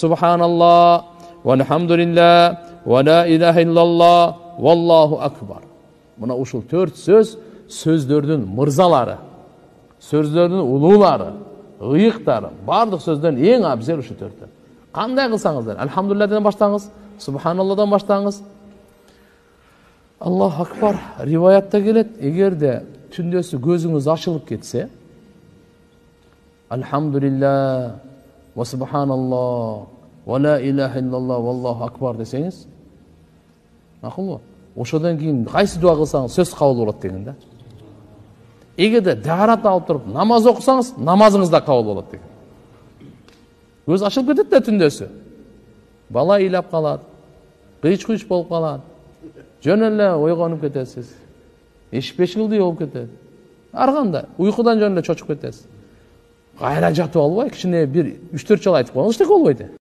Subhanallah, velhamdülillah, ve la ilahe illallah, vallahu akbar. Mına uşul 4 söz, sözdөрдүн мырзалары, сөздөрдүн улуулары, ыйыктары, бардык сөздөрдүн эң абзел ушу 4. Кандай кылсаңыздар, алхамдулилладан баштаңыз, субханалладан баштаңыз. Аллаху акбар. Риваятта келет, эгерде түндөсү көзүңүз ачылып кетсе, алхамдулилlah, ва субханаллах, ва ла илаха илlallah, валлаху акбар десеңиз, макулбу? Ошодон кийин кайсы дуа кылсаңыз сөз кабыл болот деген да. Эгерде даарат алып туруп намаз окусаңыз, намазыңыз да кабыл болот деген. Көз ачылып кетет да түндөсү. Бала ыйлап калат, кыйч-кыйч болуп калат. Жөн эле ойгонуп кетесиз. Эшпешилдий болуп кетет. Ар кандай уйкудан жөн эле чочуп кетесиз. Кайра жатып албай, кичине бир 3-4 жолу айтып коюңуз, эчтеке болбойт.